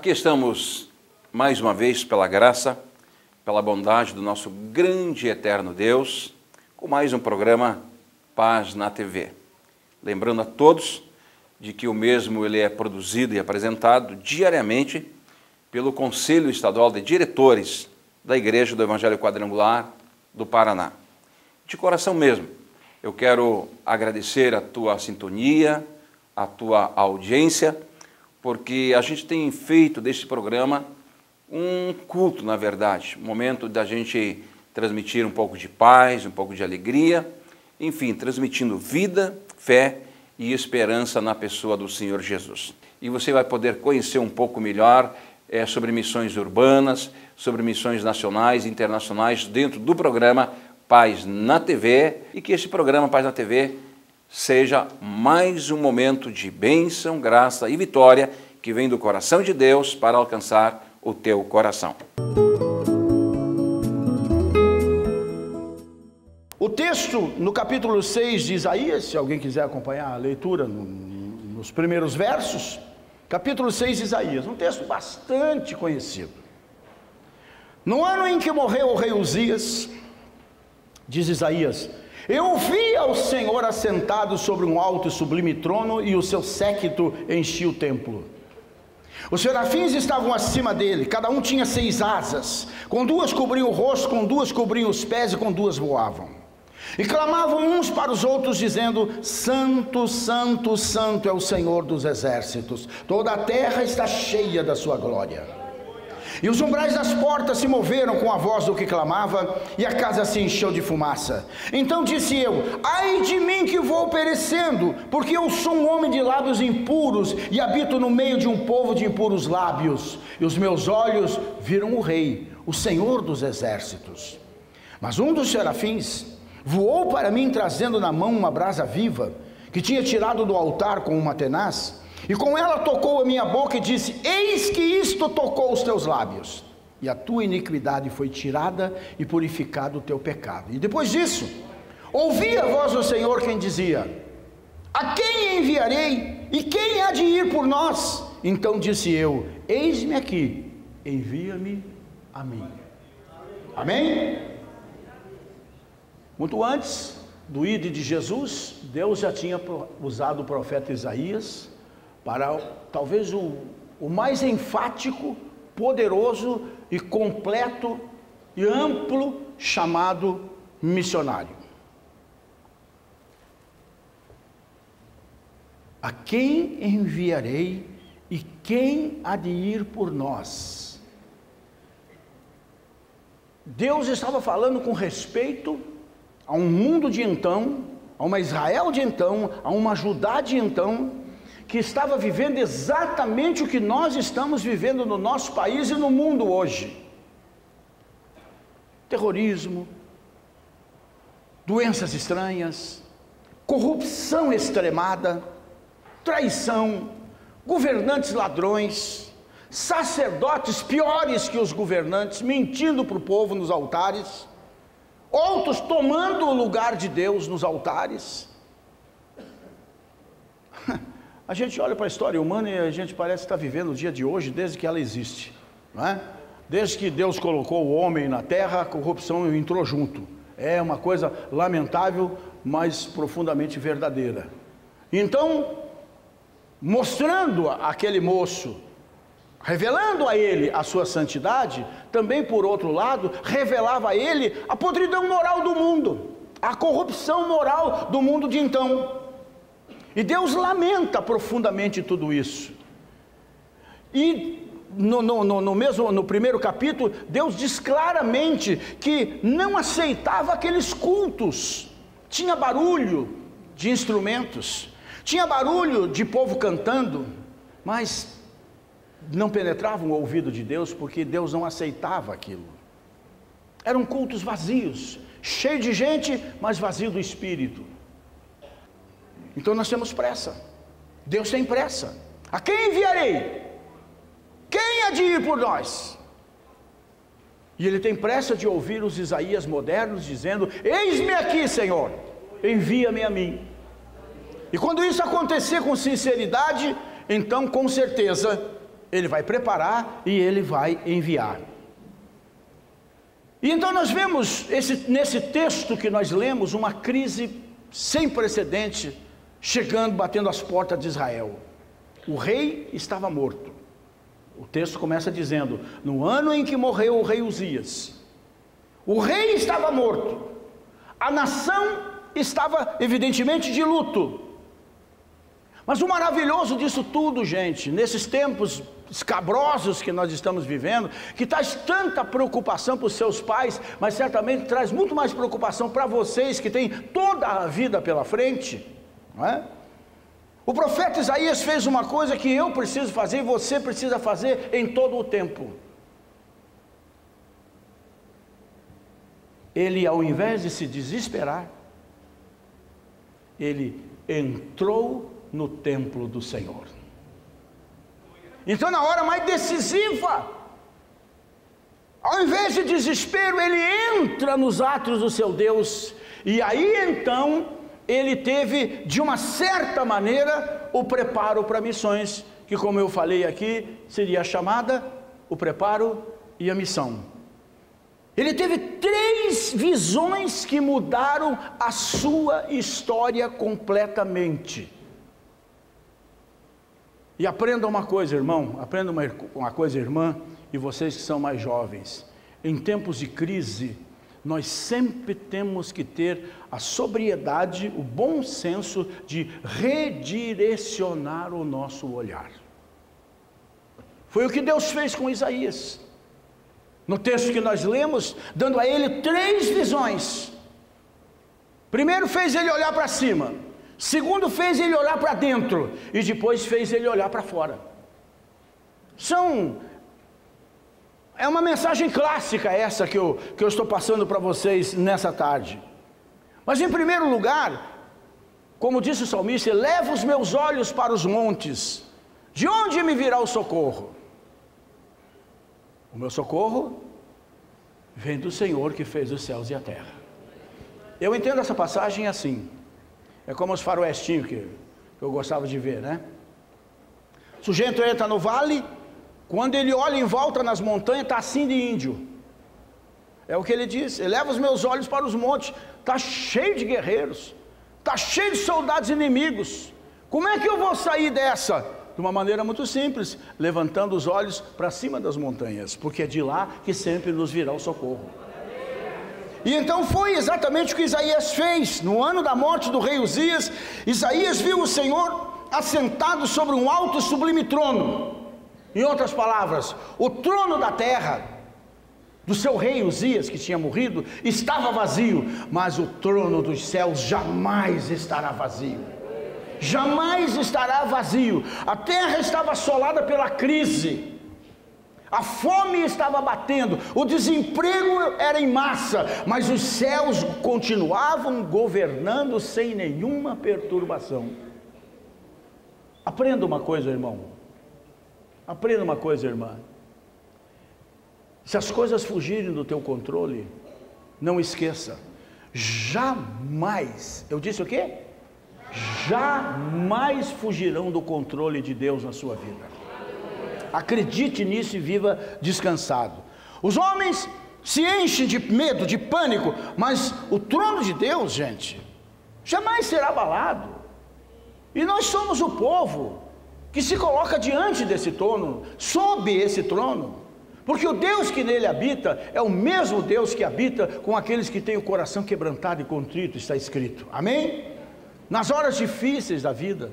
Aqui estamos mais uma vez pela graça, pela bondade do nosso grande e eterno Deus, com mais um programa Paz na TV. Lembrando a todos de que o mesmo ele é produzido e apresentado diariamente pelo Conselho Estadual de Diretores da Igreja do Evangelho Quadrangular do Paraná. De coração mesmo, eu quero agradecer a tua sintonia, a tua audiência, porque a gente tem feito desse programa um culto, na verdade, um momento da gente transmitir um pouco de paz, um pouco de alegria, enfim, transmitindo vida, fé e esperança na pessoa do Senhor Jesus. E você vai poder conhecer um pouco melhor sobre missões urbanas, sobre missões nacionais e internacionais dentro do programa Paz na TV, e que esse programa Paz na TV seja mais um momento de bênção, graça e vitória que vem do coração de Deus para alcançar o teu coração. O texto no capítulo 6 de Isaías, se alguém quiser acompanhar a leitura nos primeiros versos, capítulo 6 de Isaías, um texto bastante conhecido. No ano em que morreu o rei Uzias, diz Isaías, eu vi ao Senhor assentado sobre um alto e sublime trono, e o seu séquito enchia o templo. Os serafins estavam acima dele, cada um tinha 6 asas, com 2 cobriam o rosto, com 2 cobriam os pés e com 2 voavam. E clamavam uns para os outros, dizendo, Santo, Santo, Santo é o Senhor dos exércitos, toda a terra está cheia da sua glória. E os umbrais das portas se moveram com a voz do que clamava, e a casa se encheu de fumaça. Então disse eu, ai de mim que vou perecendo, porque eu sou um homem de lábios impuros, e habito no meio de um povo de impuros lábios. E os meus olhos viram o rei, o Senhor dos exércitos. Mas um dos serafins voou para mim, trazendo na mão uma brasa viva, que tinha tirado do altar com uma tenaz, e com ela tocou a minha boca e disse, eis que isto tocou os teus lábios, e a tua iniquidade foi tirada e purificado o teu pecado. E depois disso, ouvi a voz do Senhor quem dizia, a quem enviarei e quem há de ir por nós? Então disse eu, eis-me aqui, envia-me a mim. Amém? Muito antes do ide de Jesus, Deus já tinha usado o profeta Isaías para talvez o mais enfático, poderoso e completo e amplo chamado missionário. A quem enviarei e quem há de ir por nós? Deus estava falando com respeito a um mundo de então, a uma Israel de então, a uma Judá de então, que estava vivendo exatamente o que nós estamos vivendo no nosso país e no mundo hoje. Terrorismo, doenças estranhas, corrupção extremada, traição, governantes ladrões, sacerdotes piores que os governantes, mentindo para o povo nos altares, outros tomando o lugar de Deus nos altares. A gente olha para a história humana e a gente parece estar vivendo o dia de hoje desde que ela existe, não é? Desde que Deus colocou o homem na terra, a corrupção entrou junto. É uma coisa lamentável, mas profundamente verdadeira. Então, mostrando aquele moço, revelando a ele a sua santidade, também por outro lado, revelava a ele a podridão moral do mundo, a corrupção moral do mundo de então. E Deus lamenta profundamente tudo isso. E no primeiro capítulo, Deus diz claramente que não aceitava aqueles cultos. Tinha barulho de instrumentos, tinha barulho de povo cantando, mas não penetravam o ouvido de Deus, porque Deus não aceitava aquilo. Eram cultos vazios, cheios de gente, mas vazio do Espírito. Então nós temos pressa, Deus tem pressa. A quem enviarei? Quem há de ir por nós? E ele tem pressa de ouvir os Isaías modernos dizendo, eis-me aqui, Senhor, envia-me a mim. E quando isso acontecer com sinceridade, então com certeza Ele vai preparar e Ele vai enviar. E então nós vemos nesse texto que nós lemos uma crise sem precedente chegando, batendo as portas de Israel. O rei estava morto. O texto começa dizendo: no ano em que morreu o rei Uzias, o rei estava morto, a nação estava evidentemente de luto. Mas o maravilhoso disso tudo, gente, nesses tempos escabrosos que nós estamos vivendo, que traz tanta preocupação para os seus pais, mas certamente traz muito mais preocupação para vocês que têm toda a vida pela frente, não é? O profeta Isaías fez uma coisa que eu preciso fazer e você precisa fazer em todo o tempo. Ele, ao invés de se desesperar, ele entrou no templo do Senhor. Então, na hora mais decisiva, ao invés de desespero, ele entra nos atos do seu Deus. E aí então ele teve, de uma certa maneira, o preparo para missões, que, como eu falei aqui, seria a chamada, o preparo e a missão. Ele teve 3 visões que mudaram a sua história completamente. E aprenda uma coisa, irmão, aprenda uma coisa, irmã, e vocês que são mais jovens. Em tempos de crise, nós sempre temos que ter a sobriedade, o bom senso de redirecionar o nosso olhar. Foi o que Deus fez com Isaías. No texto que nós lemos, dando a ele 3 visões. Primeiro fez ele olhar para cima. Segundo fez ele olhar para dentro. E depois fez ele olhar para fora. É uma mensagem clássica essa que eu estou passando para vocês nessa tarde. Mas em primeiro lugar, como disse o salmista, eleva os meus olhos para os montes. De onde me virá o socorro? O meu socorro vem do Senhor que fez os céus e a terra. Eu entendo essa passagem assim. É como os faroestinhos que eu gostava de ver, né? O sujeito entra no vale, quando ele olha em volta nas montanhas, está assim de índio. É o que ele diz: eleva os meus olhos para os montes, está cheio de guerreiros, está cheio de soldados inimigos. Como é que eu vou sair dessa? De uma maneira muito simples, levantando os olhos para cima das montanhas, porque é de lá que sempre nos virá o socorro. E então foi exatamente o que Isaías fez. No ano da morte do rei Uzias, Isaías viu o Senhor assentado sobre um alto e sublime trono. Em outras palavras, o trono da terra, do seu rei Uzias, que tinha morrido, estava vazio, mas o trono dos céus jamais estará vazio. Jamais estará vazio. A terra estava assolada pela crise, a fome estava batendo, o desemprego era em massa, mas os céus continuavam governando sem nenhuma perturbação. Aprenda uma coisa, irmão. Aprenda uma coisa, irmã. Se as coisas fugirem do teu controle, não esqueça, jamais, eu disse o quê? Jamais fugirão do controle de Deus na sua vida. Acredite nisso e viva descansado. Os homens se enchem de medo, de pânico, mas o trono de Deus, gente, jamais será abalado. E nós somos o povo que se coloca diante desse trono, sob esse trono, porque o Deus que nele habita é o mesmo Deus que habita com aqueles que têm o coração quebrantado e contrito, está escrito. Amém? Nas horas difíceis da vida,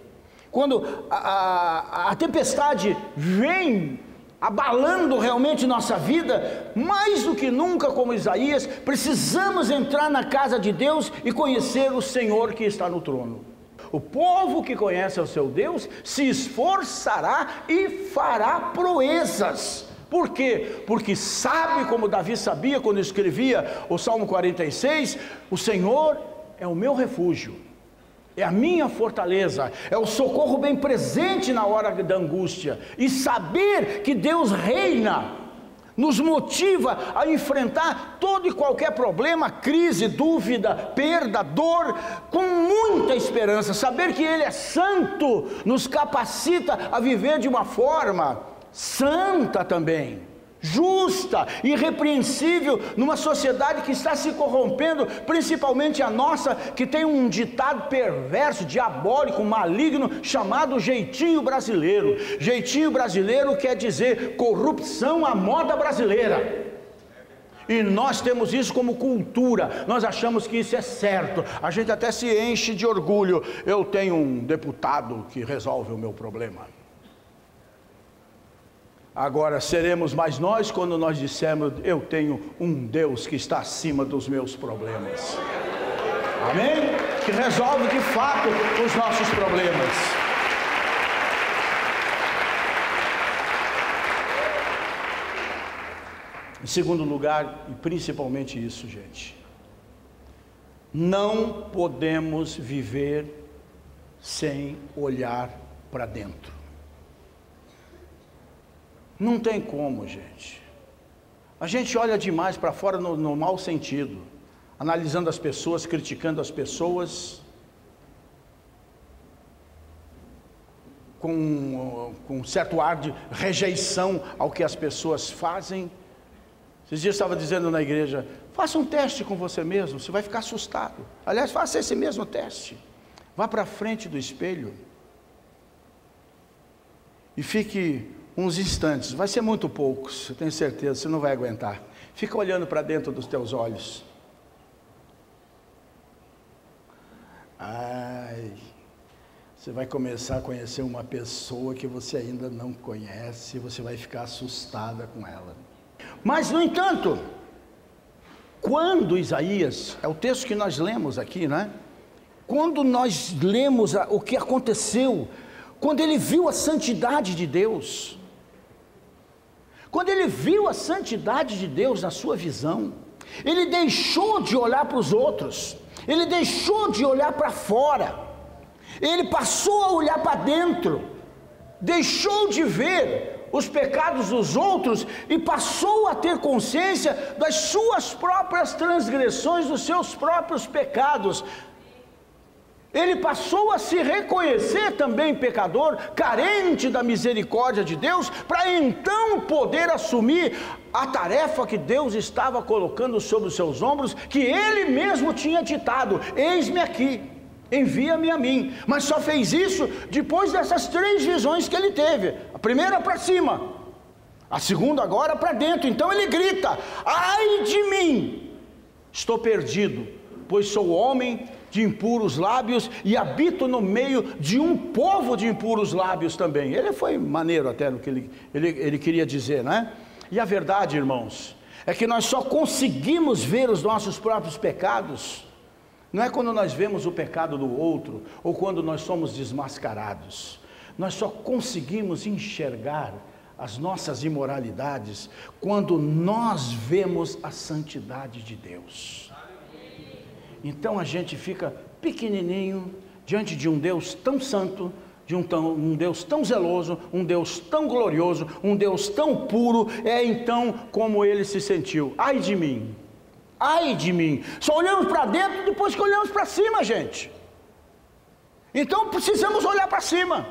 quando a tempestade vem abalando realmente nossa vida, mais do que nunca, como Isaías, precisamos entrar na casa de Deus e conhecer o Senhor que está no trono. O povo que conhece o seu Deus se esforçará e fará proezas. Por quê? Porque sabe, como Davi sabia quando escrevia o Salmo 46, o Senhor é o meu refúgio, é a minha fortaleza, é o socorro bem presente na hora da angústia. E saber que Deus reina nos motiva a enfrentar todo e qualquer problema, crise, dúvida, perda, dor, com muita esperança. Saber que Ele é santo nos capacita a viver de uma forma santa também, justa, irrepreensível, numa sociedade que está se corrompendo, principalmente a nossa, que tem um ditado perverso, diabólico, maligno, chamado jeitinho brasileiro. Jeitinho brasileiro quer dizer corrupção à moda brasileira. E nós temos isso como cultura, nós achamos que isso é certo, a gente até se enche de orgulho. Eu tenho um deputado que resolve o meu problema. Agora, seremos mais nós quando nós dissermos: eu tenho um Deus que está acima dos meus problemas. Amém? Que resolve de fato os nossos problemas. Em segundo lugar, e principalmente isso, gente, não podemos viver sem olhar para dentro. Não tem como, gente. A gente olha demais para fora no mau sentido, analisando as pessoas, criticando as pessoas, com um certo ar de rejeição ao que as pessoas fazem. Esses dias eu estava dizendo na igreja: faça um teste com você mesmo, você vai ficar assustado. Aliás, faça esse mesmo teste. Vá para frente do espelho e fique uns instantes, vai ser muito poucos, eu tenho certeza, você não vai aguentar. Fica olhando para dentro dos teus olhos. Ai, você vai começar a conhecer uma pessoa que você ainda não conhece, e você vai ficar assustada com ela. Mas, no entanto, quando Isaías, é o texto que nós lemos aqui, né? Quando nós lemos o que aconteceu, quando ele viu a santidade de Deus, quando ele viu a santidade de Deus na sua visão, ele deixou de olhar para os outros, ele deixou de olhar para fora, ele passou a olhar para dentro, deixou de ver os pecados dos outros e passou a ter consciência das suas próprias transgressões, dos seus próprios pecados. Ele passou a se reconhecer também pecador, carente da misericórdia de Deus, para então poder assumir a tarefa que Deus estava colocando sobre os seus ombros, que ele mesmo tinha ditado: eis-me aqui, envia-me a mim. Mas só fez isso depois dessas 3 visões que ele teve. A primeira para cima, a segunda agora para dentro. Então ele grita: ai de mim, estou perdido, pois sou homem de impuros lábios e habito no meio de um povo de impuros lábios também. Ele foi maneiro até no que ele queria dizer, né? E a verdade, irmãos, é que nós só conseguimos ver os nossos próprios pecados, não é quando nós vemos o pecado do outro, ou quando nós somos desmascarados. Nós só conseguimos enxergar as nossas imoralidades quando nós vemos a santidade de Deus. Então a gente fica pequenininho diante de um Deus tão santo, de um Deus tão zeloso, um Deus tão glorioso, um Deus tão puro. É então como ele se sentiu: ai de mim, ai de mim. Só olhamos para dentro depois que olhamos para cima, gente. Então precisamos olhar para cima,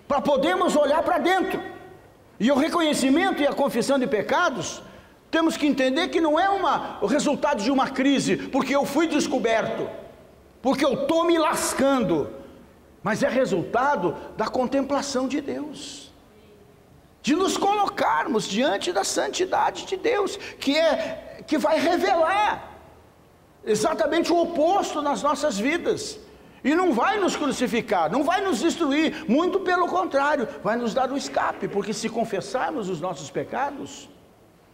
para podermos olhar para dentro. E o reconhecimento e a confissão de pecados, temos que entender que não é o resultado de uma crise, porque eu fui descoberto, porque eu estou me lascando, mas é resultado da contemplação de Deus, de nos colocarmos diante da santidade de Deus, que vai revelar exatamente o oposto nas nossas vidas, e não vai nos crucificar, não vai nos destruir, muito pelo contrário, vai nos dar o escape, porque se confessarmos os nossos pecados,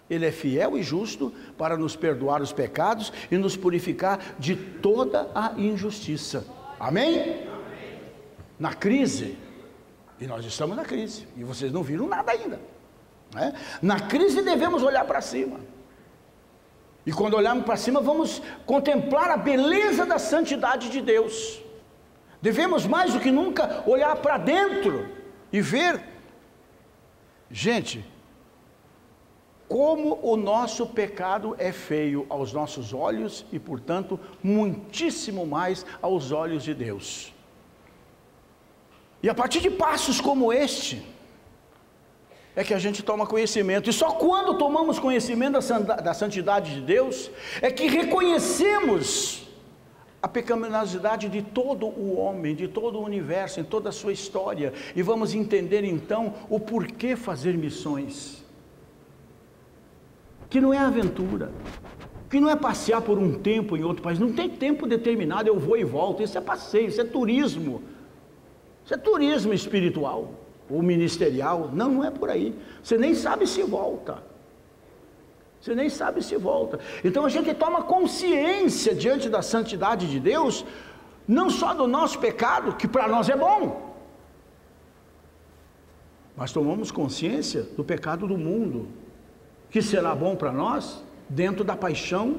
Ele é fiel e justo para nos perdoar os pecados e nos purificar de toda a injustiça. Amém? Na crise, e nós estamos na crise, e vocês não viram nada ainda, né? Na crise devemos olhar para cima, e quando olharmos para cima vamos contemplar a beleza da santidade de Deus. Devemos mais do que nunca olhar para dentro e ver, gente, como o nosso pecado é feio aos nossos olhos e, portanto, muitíssimo mais aos olhos de Deus. E a partir de passos como este, é que a gente toma conhecimento, e só quando tomamos conhecimento da santidade de Deus, é que reconhecemos a pecaminosidade de todo o homem, de todo o universo, em toda a sua história, e vamos entender então o porquê fazer missões, que não é aventura, que não é passear por um tempo em outro país, não tem tempo determinado, eu vou e volto, isso é passeio, isso é turismo espiritual, ou ministerial, não é por aí, você nem sabe se volta, então a gente toma consciência diante da santidade de Deus, não só do nosso pecado, que para nós é bom, mas tomamos consciência do pecado do mundo, que será bom para nós, dentro da paixão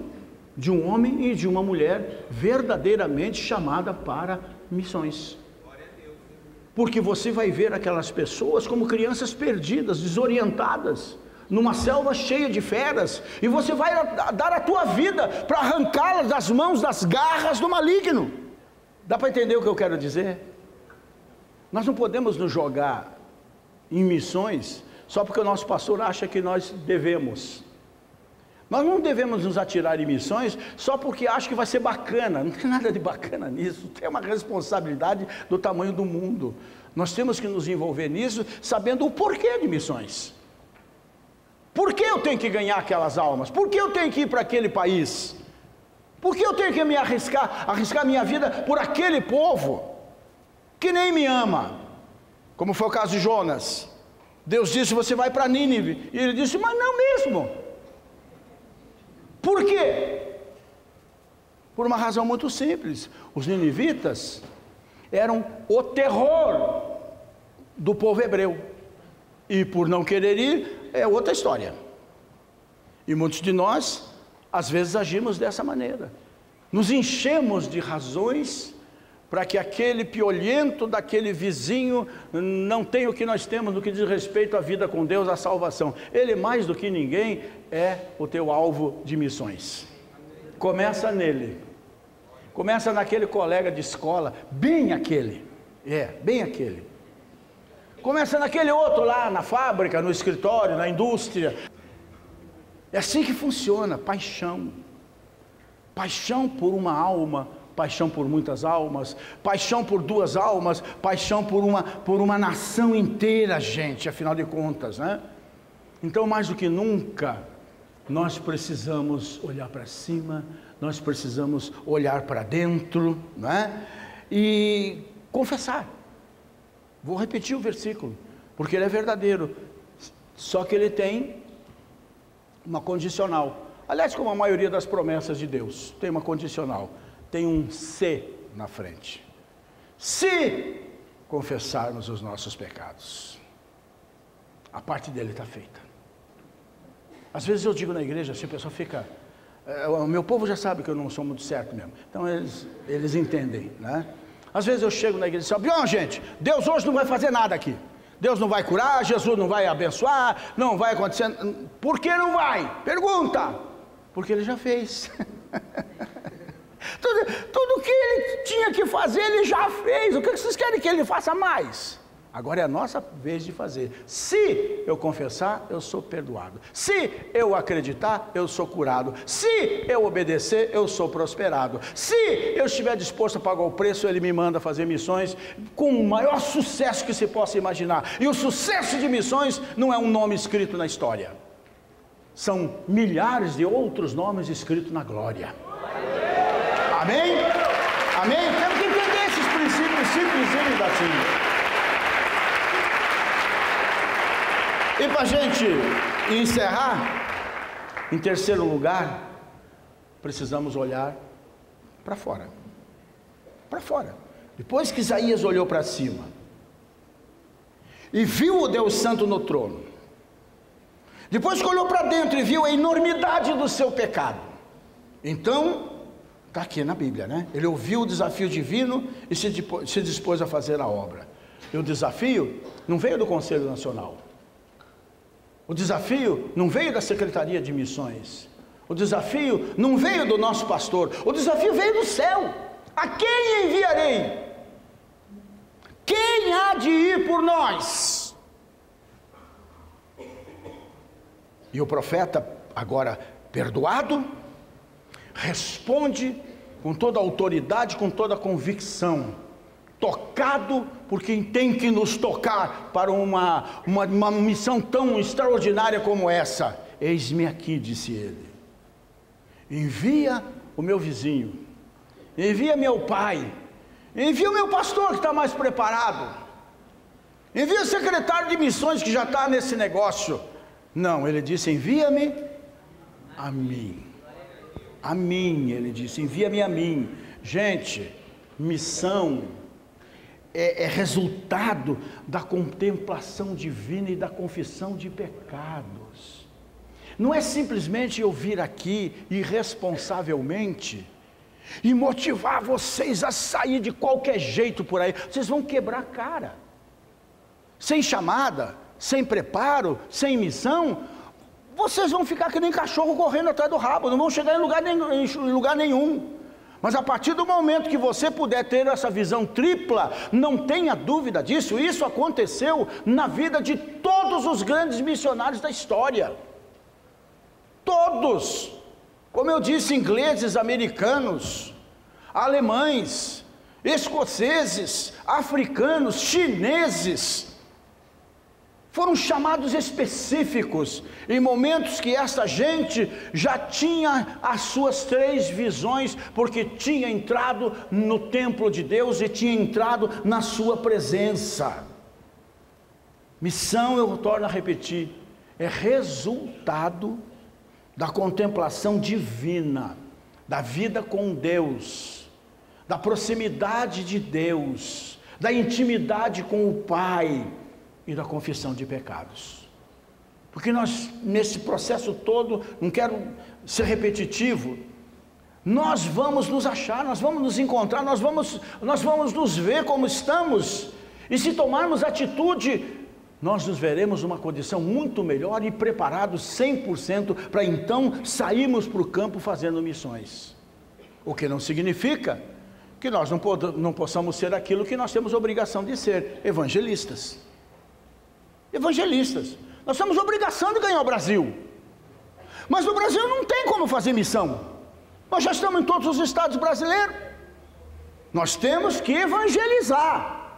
de um homem e de uma mulher, verdadeiramente chamada para missões, porque você vai ver aquelas pessoas como crianças perdidas, desorientadas, numa selva cheia de feras, e você vai dar a tua vida para arrancá-las das mãos, das garras do maligno. Dá para entender o que eu quero dizer? Nós não podemos nos jogar em missões, só porque o nosso pastor acha que nós devemos. Nós não devemos nos atirar em missões só porque acha que vai ser bacana. Não tem nada de bacana nisso. Tem uma responsabilidade do tamanho do mundo. Nós temos que nos envolver nisso, sabendo o porquê de missões. Por que eu tenho que ganhar aquelas almas? Por que eu tenho que ir para aquele país? Por que eu tenho que me arriscar minha vida por aquele povo que nem me ama? Como foi o caso de Jonas. Deus disse, você vai para Nínive. E ele disse, mas não mesmo. Por quê? Por uma razão muito simples. Os ninivitas eram o terror do povo hebreu. E por não querer ir, é outra história. E muitos de nós, às vezes, agimos dessa maneira. Nos enchemos de razões para que aquele piolhento daquele vizinho não tenha o que nós temos no que diz respeito à vida com Deus, à salvação. Ele, mais do que ninguém, é o teu alvo de missões. Começa nele. Começa naquele colega de escola, bem aquele. Bem aquele. Começa naquele outro lá, na fábrica, no escritório, na indústria. É assim que funciona, paixão. Paixão por uma alma, paixão por muitas almas, paixão por duas almas, paixão por uma nação inteira, gente, afinal de contas, né? Então, mais do que nunca, nós precisamos olhar para cima, nós precisamos olhar para dentro, né? E confessar. Vou repetir o versículo, porque ele é verdadeiro, só que ele tem uma condicional. Aliás, como a maioria das promessas de Deus, tem uma condicional, tem um se na frente. Se confessarmos os nossos pecados, a parte dele está feita. Às vezes eu digo na igreja, assim, a pessoa fica, o meu povo já sabe que eu não sou muito certo mesmo, então eles entendem, né? Às vezes eu chego na igreja e digo, gente, Deus hoje não vai fazer nada aqui. Deus não vai curar, Jesus não vai abençoar, não vai acontecer. Por que não vai? Pergunta. Porque ele já fez. Tudo que ele tinha que fazer, ele já fez. O que vocês querem que ele faça mais? Agora é a nossa vez de fazer. Se eu confessar, eu sou perdoado. Se eu acreditar, eu sou curado. Se eu obedecer, eu sou prosperado. Se eu estiver disposto a pagar o preço, ele me manda fazer missões com o maior sucesso que se possa imaginar. E o sucesso de missões não é um nome escrito na história. São milhares de outros nomes escritos na glória. Amém? Amém? Temos que entender esses princípios simplesinhos da Bíblia. E para a gente encerrar, em terceiro lugar, precisamos olhar para fora. Para fora. Depois que Isaías olhou para cima e viu o Deus Santo no trono, depois que olhou para dentro e viu a enormidade do seu pecado, então, está aqui na Bíblia, né? Ele ouviu o desafio divino e se dispôs a fazer a obra. E o desafio não veio do Conselho Nacional. O desafio não veio da Secretaria de Missões. O desafio não veio do nosso pastor. O desafio veio do céu. A quem enviarei? Quem há de ir por nós? E o profeta, agora perdoado, responde com toda a autoridade, com toda a convicção, tocado por quem tem que nos tocar para uma missão tão extraordinária como essa. Eis-me aqui, disse ele. Envia o meu vizinho, envia meu pai, envia o meu pastor que está mais preparado, envia o secretário de missões que já está nesse negócio. Não, ele disse, envia-me a mim. A mim, ele disse, envia-me a mim. Gente, missão é resultado da contemplação divina e da confissão de pecados. Não é simplesmente eu vir aqui irresponsavelmente e motivar vocês a sair de qualquer jeito por aí. Vocês vão quebrar a cara. Sem chamada, sem preparo, sem missão, vocês vão ficar que nem cachorro correndo atrás do rabo, não vão chegar em lugar nenhum. Mas a partir do momento que você puder ter essa visão tripla, não tenha dúvida disso, isso aconteceu na vida de todos os grandes missionários da história. Todos, como eu disse, ingleses, americanos, alemães, escoceses, africanos, chineses, foram chamados específicos, em momentos que essa gente já tinha as suas 3 visões, porque tinha entrado no templo de Deus e tinha entrado na sua presença. Missão, eu torno a repetir, é resultado da contemplação divina, da vida com Deus, da proximidade de Deus, da intimidade com o Pai, e da confissão de pecados. Porque nós, nesse processo todo, não quero ser repetitivo, nós vamos nos achar, nós vamos nos encontrar, nós vamos nos ver como estamos, e se tomarmos atitude, nós nos veremos numa condição muito melhor e preparados 100% para então sairmos para o campo fazendo missões. O que não significa que nós não possamos ser aquilo que nós temos obrigação de ser, evangelistas. Evangelistas, nós temos obrigação de ganhar o Brasil, mas no Brasil não tem como fazer missão, nós já estamos em todos os estados brasileiros, nós temos que evangelizar,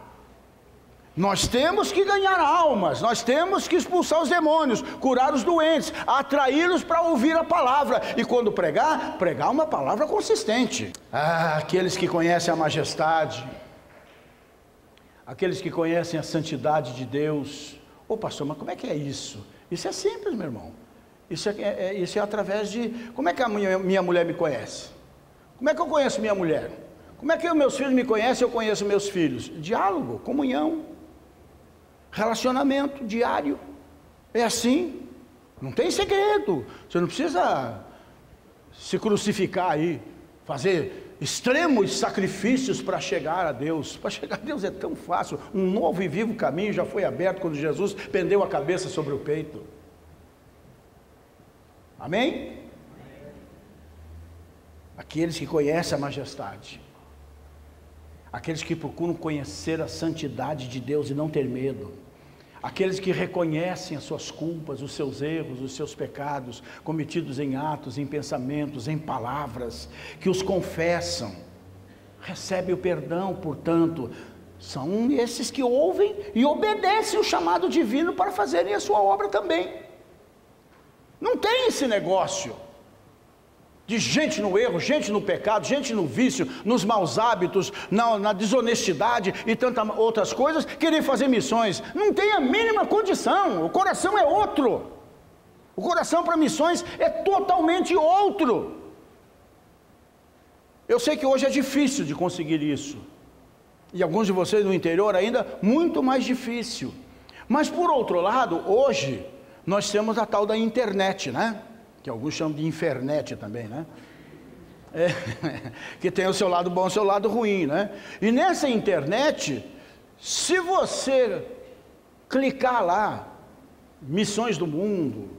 nós temos que ganhar almas, nós temos que expulsar os demônios, curar os doentes, atraí-los para ouvir a palavra, e quando pregar uma palavra consistente. Aqueles que conhecem a majestade, aqueles que conhecem a santidade de Deus. Ô pastor, mas como é que é isso? Isso é simples, meu irmão. Isso é através de... Como é que a minha mulher me conhece? Como é que eu conheço minha mulher? Como é que os meus filhos me conhecem e eu conheço meus filhos? Diálogo, comunhão, relacionamento diário. É assim. Não tem segredo. Você não precisa se crucificar aí, fazer extremos sacrifícios para chegar a Deus. Para chegar a Deus é tão fácil. Um novo e vivo caminho já foi aberto quando Jesus pendeu a cabeça sobre o peito. Amém? Aqueles que conhecem a majestade, aqueles que procuram conhecer a santidade de Deus e não ter medo, aqueles que reconhecem as suas culpas, os seus erros, os seus pecados, cometidos em atos, em pensamentos, em palavras, que os confessam, recebem o perdão, portanto, são esses que ouvem e obedecem o chamado divino para fazerem a sua obra também. Não tem esse negócio de gente no erro, gente no pecado, gente no vício, nos maus hábitos, na desonestidade e tantas outras coisas, querer fazer missões. Não tem a mínima condição. O coração é outro. O coração para missões é totalmente outro. Eu sei que hoje é difícil de conseguir isso, e alguns de vocês no interior ainda muito mais difícil. Mas por outro lado, hoje nós temos a tal da internet, né? Que alguns chamam de infernet também, né? Que tem o seu lado bom e o seu lado ruim, né? E nessa internet, se você clicar lá, Missões do Mundo,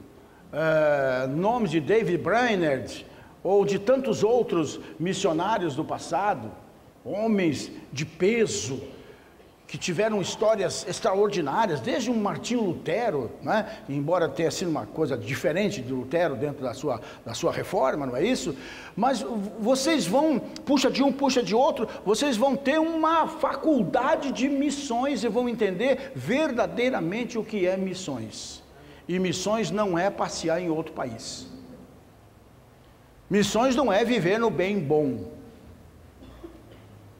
nomes de David Brainerd, ou de tantos outros missionários do passado, homens de peso, que tiveram histórias extraordinárias, desde um Martinho Lutero, né? Embora tenha sido uma coisa diferente de Lutero dentro da sua reforma, não é isso? Mas vocês vão, puxa de um, puxa de outro, vocês vão ter uma faculdade de missões e vão entender verdadeiramente o que é missões. E missões não é passear em outro país. Missões não é viver no bem bom.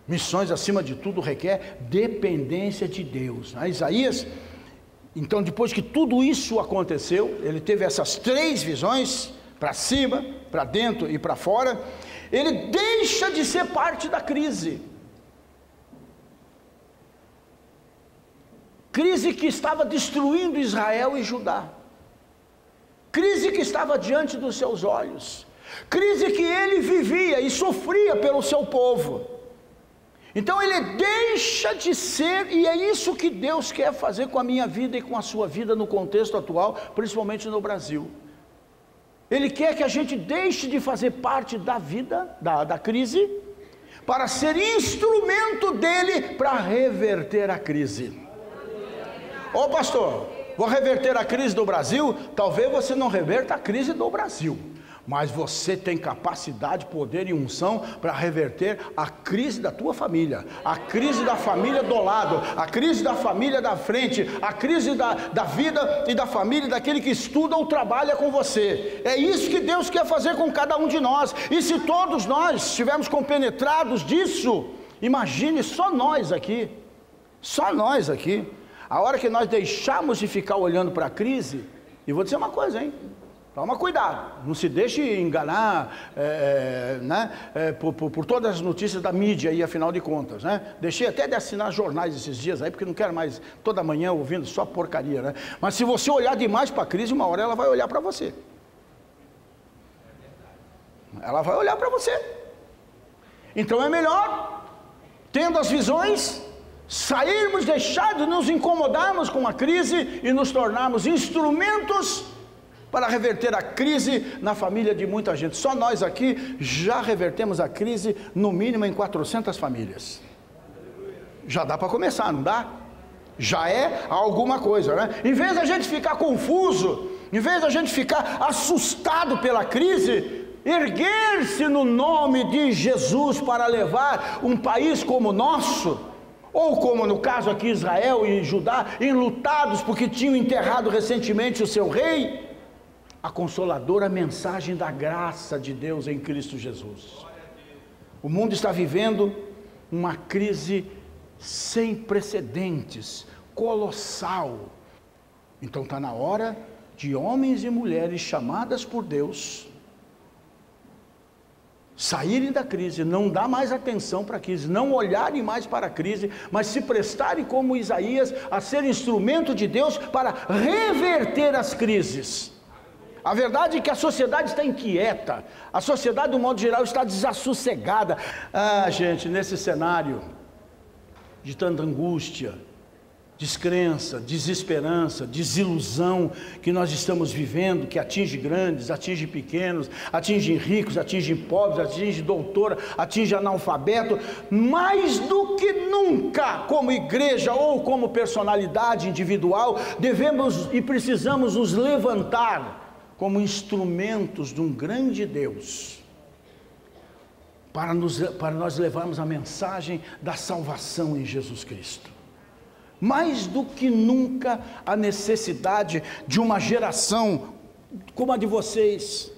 Missões, acima de tudo, requer dependência de Deus. Isaías, então, depois que tudo isso aconteceu, ele teve essas 3 visões, para cima, para dentro e para fora, ele deixa de ser parte da crise. Crise que estava destruindo Israel e Judá. Crise que estava diante dos seus olhos. Crise que ele vivia e sofria pelo seu povo. Então ele deixa de ser, e é isso que Deus quer fazer com a minha vida e com a sua vida no contexto atual, principalmente no Brasil. Ele quer que a gente deixe de fazer parte da vida, da crise, para ser instrumento dele para reverter a crise. Ô pastor, vou reverter a crise do Brasil? Talvez você não reverta a crise do Brasil, mas você tem capacidade, poder e unção para reverter a crise da tua família, a crise da família do lado, a crise da família da frente, a crise da vida e da família daquele que estuda ou trabalha com você. É isso que Deus quer fazer com cada um de nós. E se todos nós estivermos compenetrados disso, imagine só nós aqui, a hora que nós deixarmos de ficar olhando para a crise, e vou dizer uma coisa, hein? Toma cuidado, não se deixe enganar por todas as notícias da mídia aí, afinal de contas, né? Deixei até de assinar jornais esses dias aí, porque não quero mais toda manhã ouvindo só porcaria, né? Mas se você olhar demais para a crise, uma hora ela vai olhar para você. Ela vai olhar para você. Então é melhor, tendo as visões, sairmos, deixar de nos incomodarmos com a crise e nos tornarmos instrumentos para reverter a crise na família de muita gente. Só nós aqui já revertemos a crise no mínimo em 400 famílias. Já dá para começar, não dá? Já é alguma coisa, né? Em vez da gente ficar confuso, em vez da gente ficar assustado pela crise, erguer-se no nome de Jesus para levar um país como o nosso, ou como no caso aqui Israel e Judá, enlutados porque tinham enterrado recentemente o seu rei, a consoladora mensagem da graça de Deus em Cristo Jesus. O mundo está vivendo uma crise sem precedentes, colossal. Então está na hora de homens e mulheres chamadas por Deus saírem da crise, não dar mais atenção para a crise, não olharem mais para a crise, mas se prestarem como Isaías a ser instrumento de Deus para reverter as crises. A verdade é que a sociedade está inquieta, a sociedade, de um modo geral, está desassossegada. Gente, nesse cenário de tanta angústia, descrença, desesperança, desilusão que nós estamos vivendo, que atinge grandes, atinge pequenos, atinge ricos, atinge pobres, atinge doutor, atinge analfabeto, mais do que nunca, como igreja ou como personalidade individual, devemos e precisamos nos levantar como instrumentos de um grande Deus, para nós levarmos a mensagem da salvação em Jesus Cristo. Mais do que nunca a necessidade de uma geração como a de vocês,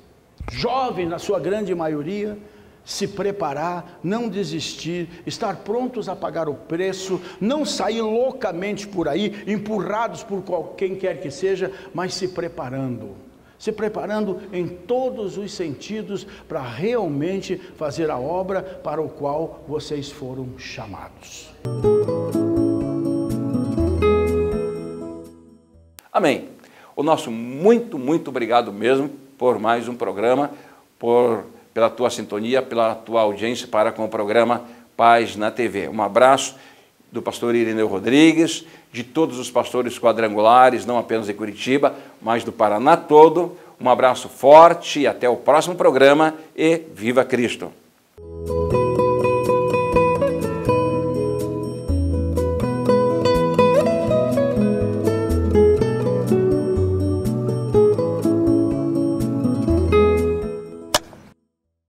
jovens na sua grande maioria, se preparar, não desistir, estar prontos a pagar o preço, não sair loucamente por aí, empurrados por quem quer que seja, mas se preparando em todos os sentidos para realmente fazer a obra para o qual vocês foram chamados. Amém. O nosso muito obrigado mesmo por mais um programa, pela tua sintonia, pela tua audiência para com o programa Paz na TV. Um abraço do pastor Irineu Rodrigues, de todos os pastores quadrangulares, não apenas de Curitiba, mas do Paraná todo. Um abraço forte e até o próximo programa e viva Cristo!